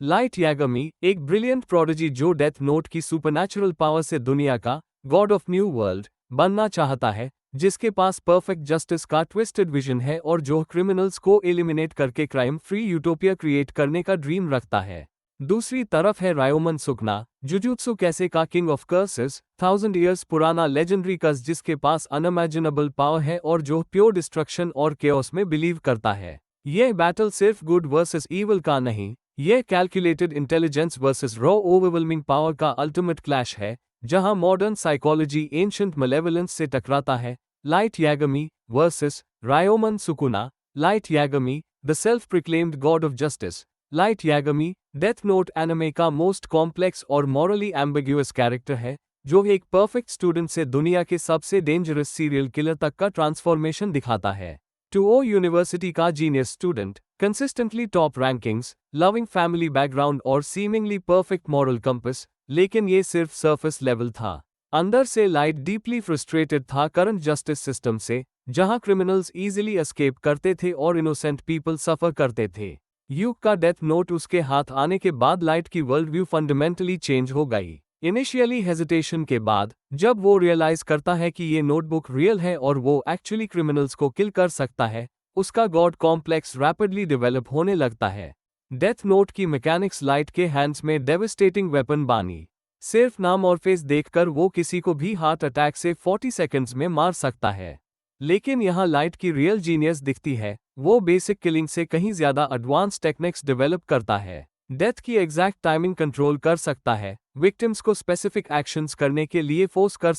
Light यागमी एक brilliant prodigy जो death note की सुपरनैचुरल पावर से दुनिया का गॉड ऑफ न्यू वर्ल्ड बनना चाहता है, जिसके पास परफेक्ट जस्टिस का ट्विस्टेड विजन है और जो क्रिमिनल्स को एलिमिनेट करके क्राइम फ्री यूटोपिया क्रिएट करने का ड्रीम रखता है। दूसरी तरफ है रायोमन सुकना, जुजुत्सु कैसे का किंग ऑफ कर्सेस, 1000 ईयर्स पुराना लेजेंडरी कर्स जिसके पास अनइमेजिनेबल पावर है और जो प्योर डिस्ट्रक्शन और केओस में बिलीव करता है। यह बैटल सिर्फ गुड वर्सेस ईवल का नहीं, यह calculated intelligence versus raw overwhelming power का अल्टीमेट क्लैश है, जहां मॉडर्न साइकोलॉजी एंशिएंट मैलेवोलेंस से टकराता है। Light Yagami versus Ryomen Sukuna. Light Yagami, the self proclaimed god of justice. Light Yagami Death Note anime का मोस्ट कॉम्प्लेक्स और morally ambiguous character है, जो एक परफेक्ट स्टूडेंट से दुनिया के सबसे डेंजरस सीरियल किलर तक का ट्रांसफॉर्मेशन दिखाता है। टूओ यूनिवर्सिटी का genius student, consistently top rankings, loving family background और सीमिंगली परफेक्ट मॉरल कंपस, लेकिन ये सिर्फ सरफेस लेवल था। अंदर से लाइट डीपली फ्रस्ट्रेटेड था करंट जस्टिस सिस्टम से, जहां क्रिमिनल्स इजीली एस्केप करते थे और इनोसेंट पीपल सफर करते थे। यूक का डेथ नोट उसके हाथ आने के बाद लाइट की वर्ल्ड व्यू फंडामेंटली चेंज हो गई। इनिशियली हेजिटेशन के बाद, जब वो रियलाइज करता है कि ये नोटबुक रियल है और वो एक्चुअली क्रिमिनल्स को किल कर सकता है, उसका गॉड कॉम्प्लेक्स रैपिडली डेवलप होने लगता है। डेथ नोट की मैकेनिक्स लाइट के हैंड्स में डेविस्टेटिंग वेपन बानी। सिर्फ नाम और फेस देखकर वो किसी को भी हार्ट अटैक से 40 सेकंड्स में मार सकता है। लेकिन यहाँ लाइट की रियल जीनियस दिखती है, वो बेसिक किलिंग से कहीं ज्यादा एडवांस टेक्निक्स डेवलप करता है। डेथ की एग्जैक्ट टाइमिंग कंट्रोल कर सकता है, विक्टिम्स को स्पेसिफिक एक्शंस करने के लिए फोर्स कर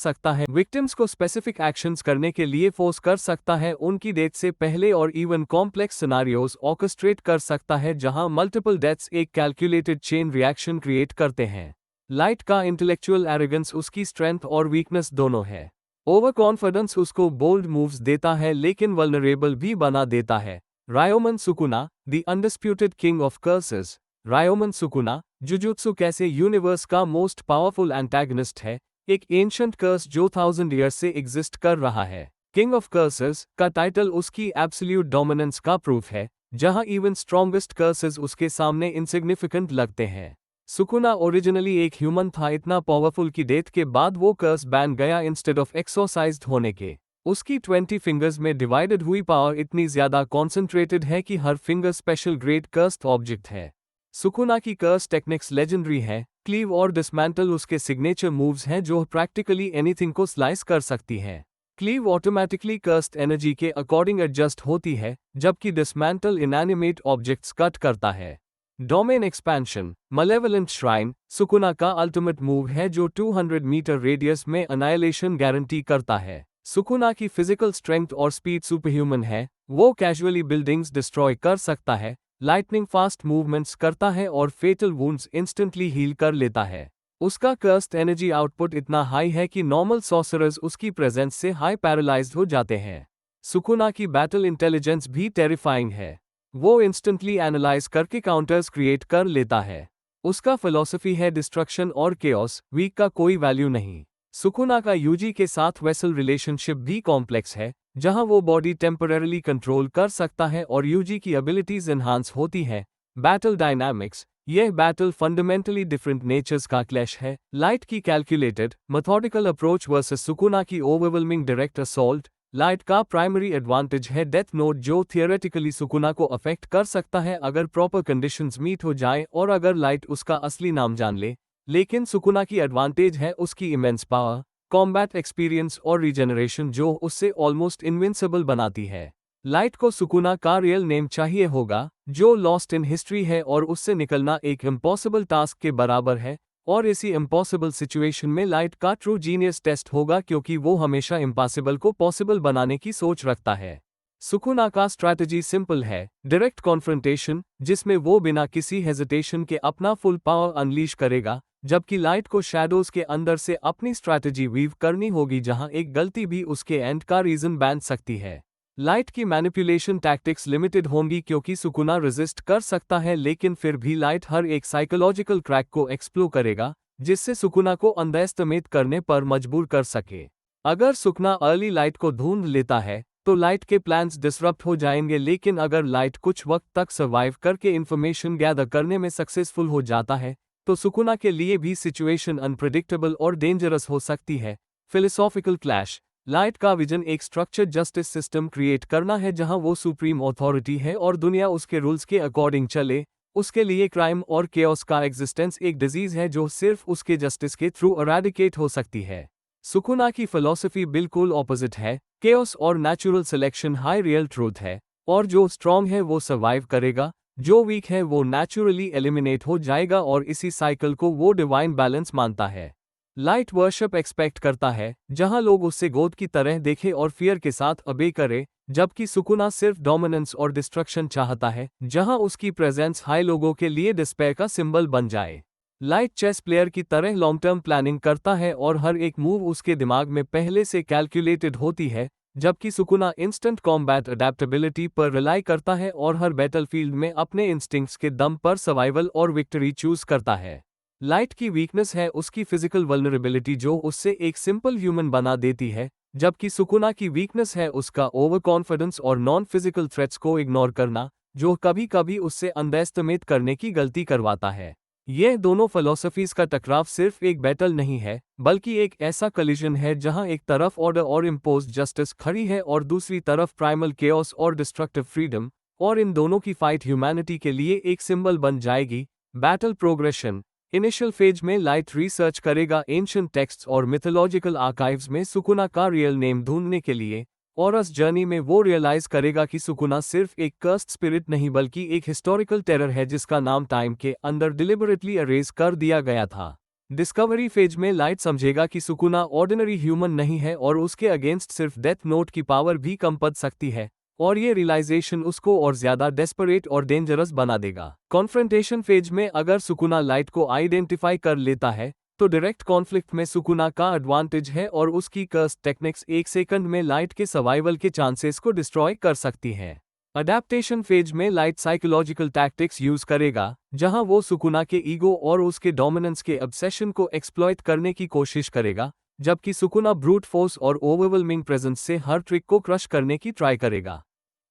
सकता है उनकी डेथ से पहले और इवन कॉम्प्लेक्स सिनारियोज ऑर्केस्ट्रेट कर सकता है जहां मल्टीपल डेथ्स एक कैलकुलेटेड चेन रिएक्शन क्रिएट करते हैं। लाइट का इंटेलेक्चुअल एरोगेंस उसकी स्ट्रेंथ और वीकनेस दोनों है। ओवर कॉन्फिडेंस उसको बोल्ड मूव्स देता है लेकिन वल्नरेबल भी बना देता है। Ryomen Sukuna, the undisputed king of curses. Ryomen Sukuna, Jujutsu कैसे यूनिवर्स का मोस्ट पावरफुल एंटागनिस्ट है, एक एंशिएंट कर्स जो 1000 ईयर्स से एग्जिस्ट कर रहा है। किंग ऑफ कर्सेस का टाइटल उसकी एब्सोल्यूट डोमिनेंस का प्रूफ है, जहां इवन स्ट्रॉन्गेस्ट कर्सेस उसके सामने इनसिग्निफिकेंट लगते हैं। सुकुना ओरिजिनली एक ह्यूमन था, इतना पावरफुल की डेथ के बाद वो कर्स बैन गया इंस्टेड ऑफ एक्सोसाइज्ड होने के। उसकी 20 फिंगर्स में डिवाइडेड हुई पावर इतनी ज्यादा कॉन्सेंट्रेटेड है कि हर finger special grade cursed object है। सुकुना की कर्स टेक्निक्स लेजेंडरी है, क्लीव और डिसमेंटल उसके सिग्नेचर मूव्स हैं जो प्रैक्टिकली एनीथिंग को स्लाइस कर सकती हैं। क्लीव ऑटोमेटिकली कर्स्ड एनर्जी के अकॉर्डिंग एडजस्ट होती है, जबकि डिसमेंटल इनएनिमेट ऑब्जेक्ट्स कट करता है। Domain expansion, malevolent shrine, Sukuna का अल्टीमेट मूव है जो 200 मीटर रेडियस में अनाइलेशन गारंटी करता है। सुकुना की फिजिकल स्ट्रेंथ और स्पीड सुपरह्यूमन है, वो कैजुअली बिल्डिंग्स डिस्ट्रॉय कर सकता है, लाइटनिंग फास्ट मूवमेंट्स करता है और फेटल वुंड्स इंस्टेंटली हील कर लेता है। उसका कर्स्ड एनर्जी आउटपुट इतना हाई है कि नॉर्मल सॉर्सरर्स उसकी प्रेजेंस से हाई पैरालाइज्ड हो जाते हैं। सुकुना की बैटल इंटेलिजेंस भी टेरिफाइंग है, वो इंस्टेंटली एनालाइज करके काउंटर्स क्रिएट कर लेता है। उसका फिलॉसफी है डिस्ट्रक्शन और केओस, वीक का कोई वैल्यू नहीं। सुकुना का यूजी के साथ वेसल रिलेशनशिप भी कॉम्प्लेक्स है, जहां वो बॉडी टेम्पररीली कंट्रोल कर सकता है और यूजी की एबिलिटीज एनहांस होती है। बैटल डायनामिक्स, यह बैटल फंडामेंटली डिफरेंट नेचर्स का क्लैश है। लाइट की calculated methodical approach versus Sukuna की ओवरवेलमिंग डायरेक्ट असॉल्ट। लाइट का प्राइमरी एडवांटेज है डेथ नोट जो थियोरेटिकली सुकुना को अफेक्ट कर सकता है अगर प्रॉपर कंडीशंस मीट हो जाएं और अगर लाइट उसका असली नाम जान ले। लेकिन सुकुना की एडवांटेज है उसकी इमेंस पावर, कॉम्बैट एक्सपीरियंस और रीजनरेशन जो उससे ऑलमोस्ट इनविंसिबल बनाती है। लाइट को सुकुना का रियल नेम चाहिए होगा, जो लॉस्ट इन हिस्ट्री है और उससे निकलना एक इम्पॉसिबल टास्क के बराबर है, और इसी इम्पॉसिबल सिचुएशन में लाइट का ट्रू जीनियस टेस्ट होगा क्योंकि वो हमेशा इम्पॉसिबल को पॉसिबल बनाने की सोच रखता है। सुकुना का स्ट्रैटेजी सिंपल है, डायरेक्ट कॉन्फ्रंटेशन, जिसमें वो बिना किसी हेजिटेशन के अपना फुल पावर अनलीश करेगा, जबकि लाइट को शैडोज के अंदर से अपनी स्ट्रैटेजी वीव करनी होगी जहां एक गलती भी उसके एंड का रीजन बन सकती है। लाइट की मैनिपुलेशन टैक्टिक्स लिमिटेड होंगी क्योंकि सुकुना रेजिस्ट कर सकता है, लेकिन फिर भी लाइट हर एक साइकोलॉजिकल क्रैक को एक्सप्लोर करेगा जिससे सुकुना को अंडरएस्टिमेट करने पर मजबूर कर सके। अगर सुकुना अर्ली लाइट को ढूंढ लेता है तो लाइट के प्लान्स डिसरप्ट हो जाएंगे, लेकिन अगर लाइट कुछ वक्त तक सर्वाइव करके इंफॉर्मेशन गैदर करने में सक्सेसफुल हो जाता है तो सुकुना के लिए भी सिचुएशन अनप्रिडिक्टेबल और डेंजरस हो सकती है। Philosophical clash. लाइट का विजन एक स्ट्रक्चर्ड जस्टिस सिस्टम क्रिएट करना है जहां वो सुप्रीम अथॉरिटी है और दुनिया उसके रूल्स के अकॉर्डिंग चले। उसके लिए क्राइम और केओस का एग्जिस्टेंस एक डिजीज है जो सिर्फ उसके जस्टिस के थ्रू एराडिकेट हो सकती है। सुकुना की फिलॉसफी बिल्कुल ऑपोजिट है। केओस और natural selection high real truth है, और जो स्ट्रॉन्ग है वो सर्वाइव करेगा, जो वीक है वो नेचुरली एलिमिनेट हो जाएगा, और इसी साइकिल को वो डिवाइन बैलेंस मानता है। लाइट वर्शिप एक्सपेक्ट करता है जहां लोग उससे गोद की तरह देखें और फियर के साथ अबे करे, जबकि सुकुना सिर्फ डोमिनेंस और डिस्ट्रक्शन चाहता है जहां उसकी प्रेजेंस हाई लोगों के लिए डिस्पेयर का सिंबल बन जाए। लाइट चेस प्लेयर की तरह लॉन्ग टर्म प्लानिंग करता है और हर एक मूव उसके दिमाग में पहले से कैलकुलेटेड होती है, जबकि सुकुना इंस्टेंट कॉम्बैट अडेप्टेबिलिटी पर रिलाई करता है और हर बैटलफील्ड में अपने इंस्टिंक्ट्स के दम पर सर्वाइवल और विक्ट्री चूज करता है। लाइट की वीकनेस है उसकी फिजिकल वल्नरेबिलिटी जो उससे एक सिंपल ह्यूमन बना देती है, जबकि सुकुना की वीकनेस है उसका ओवर कॉन्फिडेंस और नॉन फिजिकल थ्रेट्स को इग्नोर करना, जो कभी कभी उससे अंडरएस्टिमेट करने की गलती करवाता है। यह दोनों फिलॉसफीज का टकराव सिर्फ एक बैटल नहीं है, बल्कि एक ऐसा कलिजन है जहां एक तरफ ऑर्डर और इम्पोज्ड जस्टिस खड़ी है और दूसरी तरफ प्राइमल केओस और डिस्ट्रक्टिव फ्रीडम, और इन दोनों की फाइट ह्यूमैनिटी के लिए एक सिंबल बन जाएगी। Battle progression. इनिशियल फेज में लाइट रिसर्च करेगा एंशिएंट टेक्स्ट्स और मिथोलॉजिकल आर्काइव्स में सुकुना का रियल नेम ढूंढने के लिए, और इस जर्नी में वो रियलाइज करेगा कि सुकुना सिर्फ एक कर्स्ड स्पिरिट नहीं बल्कि एक हिस्टोरिकल टेरर है जिसका नाम टाइम के अंदर डिलिबरेटली अरेज कर दिया गया था। डिस्कवरी फेज में लाइट समझेगा कि सुकुना ऑर्डिनरी ह्यूमन नहीं है और उसके अगेंस्ट सिर्फ डेथ नोट की पावर भी कम पड़ सकती है, और ये रियलाइजेशन उसको और ज्यादा डेस्परेट और डेंजरस बना देगा। कॉन्फ्रंटेशन फेज में अगर सुकुना लाइट को आइडेंटिफाई कर लेता है तो डायरेक्ट कॉन्फ्लिक्ट में सुकुना का एडवांटेज है और उसकी कर्स टेक्निक्स एक सेकंड में लाइट के सर्वाइवल के चांसेस को डिस्ट्रॉय कर सकती हैं। अडेप्टेशन फेज में लाइट साइकोलॉजिकल टैक्टिक्स यूज करेगा जहां वो सुकुना के ईगो और उसके डोमिनेंस के ऑब्सेशन को एक्सप्लॉइट करने की कोशिश करेगा, जबकि सुकुना ब्रूट फोर्स और ओवरवेलमिंग प्रेजेंस से हर ट्रिक को क्रश करने की ट्राई करेगा।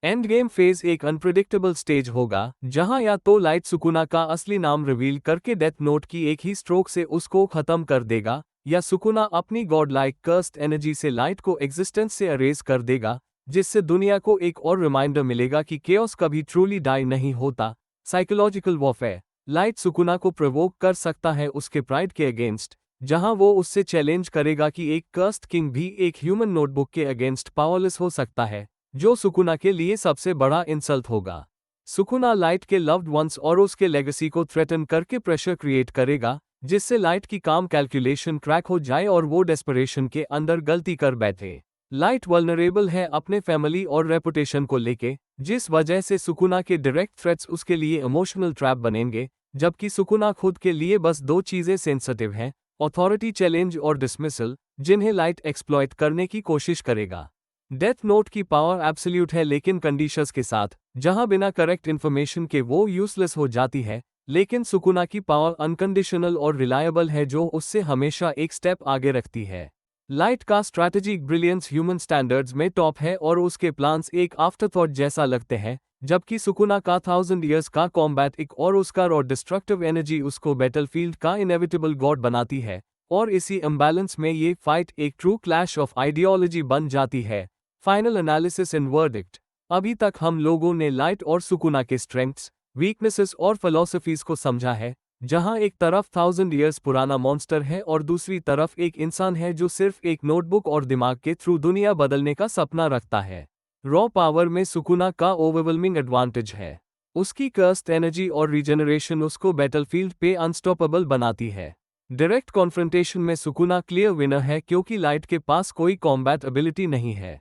एंड गेम फेज एक अनप्रिडिक्टेबल स्टेज होगा जहां या तो लाइट सुकुना का असली नाम रिवील करके डेथ नोट की एक ही स्ट्रोक से उसको खत्म कर देगा, या सुकुना अपनी गॉड लाइक कर्स्ड एनर्जी से लाइट को एग्जिस्टेंस से अरेज कर देगा, जिससे दुनिया को एक और रिमाइंडर मिलेगा कि केओस कभी ट्रूली डाई नहीं होता। Psychological warfare. लाइट सुकुना को प्रोवोक कर सकता है उसके प्राइड के अगेंस्ट, जहां वो उससे चैलेंज करेगा कि एक कर्स्ड किंग भी एक ह्यूमन नोटबुक के अगेंस्ट पावरलेस हो सकता है, जो सुकुना के लिए सबसे बड़ा इंसल्ट होगा। सुकुना लाइट के लव्ड वंस और उसके लेगेसी को थ्रेटन करके प्रेशर क्रिएट करेगा, जिससे लाइट की काम कैलकुलेशन क्रैक हो जाए और वो डेस्परेशन के अंदर गलती कर बैठे। लाइट वल्नरेबल है अपने फैमिली और रेपुटेशन को लेके, जिस वजह से सुकुना के डायरेक्ट थ्रेट्स उसके लिए इमोशनल ट्रैप बनेंगे, जबकि सुकुना खुद के लिए बस दो चीजें सेंसिटिव हैं, अथॉरिटी चैलेंज और डिसमिसल, जिन्हें लाइट एक्सप्लॉइट करने की कोशिश करेगा। डेथ नोट की पावर एब्सोल्यूट है लेकिन कंडीशंस के साथ, जहां बिना करेक्ट इन्फॉर्मेशन के वो यूजलेस हो जाती है, लेकिन सुकुना की पावर अनकंडीशनल और रिलायबल है जो उससे हमेशा एक स्टेप आगे रखती है। लाइट का स्ट्रैटेजिक ब्रिलियंस ह्यूमन स्टैंडर्ड्स में टॉप है और उसके प्लान्स एक आफ्टरथॉट जैसा लगते हैं, जबकि सुकुना का 1000 इयर्स का कॉम्बैट एक और उसका और डिस्ट्रक्टिव एनर्जी उसको बैटलफील्ड का इनेविटेबल गॉड बनाती है, और इसी इम्बैलेंस में ये फाइट एक ट्रू क्लैश ऑफ आइडियोलॉजी बन जाती है। Final analysis and verdict. अभी तक हम लोगों ने लाइट और सुकुना के स्ट्रेंथ्स, वीकनेसेस और फिलॉसफीज को समझा है, जहां एक तरफ 1000 इयर्स पुराना मॉन्स्टर है और दूसरी तरफ एक इंसान है जो सिर्फ एक नोटबुक और दिमाग के थ्रू दुनिया बदलने का सपना रखता है। रॉ पावर में सुकुना का ओवरवेलमिंग एडवांटेज है। उसकी कर्स्ड एनर्जी और रीजनरेशन उसको बैटलफील्ड पे अनस्टॉपेबल बनाती है। डायरेक्ट कॉन्फ्रंटेशन में सुकुना क्लियर विनर है क्योंकि लाइट के पास कोई कॉम्बैट एबिलिटी नहीं है।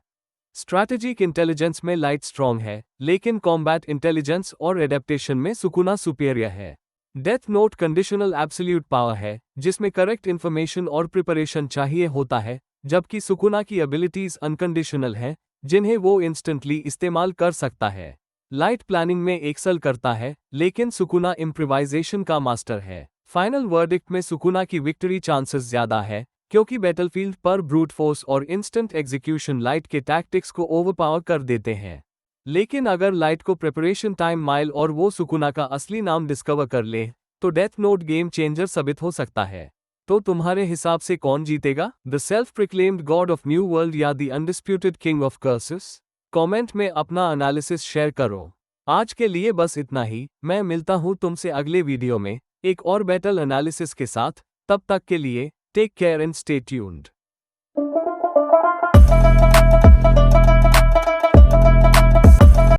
स्ट्रैटेजिक इंटेलिजेंस में लाइट स्ट्रॉन्ग है, लेकिन कॉम्बैट इंटेलिजेंस और एडेप्टेशन में सुकुना सुपीरियर है। Death note conditional absolute power है, जिसमें करेक्ट इन्फॉर्मेशन और प्रिपरेशन चाहिए होता है, जबकि सुकुना की एबिलिटीज अनकंडीशनल हैं, जिन्हें वो इंस्टेंटली इस्तेमाल कर सकता है। लाइट प्लानिंग में एक्सेल करता है, लेकिन सुकुना इम्प्रोवाइजेशन का मास्टर है। फाइनल वर्डिक्ट में सुकुना की विक्ट्री चांसेस ज्यादा है, क्योंकि बैटलफील्ड पर ब्रूट फोर्स और इंस्टेंट एग्जीक्यूशन लाइट के टैक्टिक्स को ओवरपावर कर देते हैं। लेकिन अगर लाइट को प्रिपरेशन टाइम माइल और वो सुकुना का असली नाम डिस्कवर कर ले, तो डेथ नोट गेम चेंजर साबित हो सकता है। तो तुम्हारे हिसाब से कौन जीतेगा, the self proclaimed god of new world या the undisputed king of curses? Comment में अपना एनालिसिस शेयर करो। आज के लिए बस इतना ही। मैं मिलता हूँ तुमसे अगले वीडियो में एक और बैटल एनालिसिस के साथ। तब तक के लिए take care and stay tuned.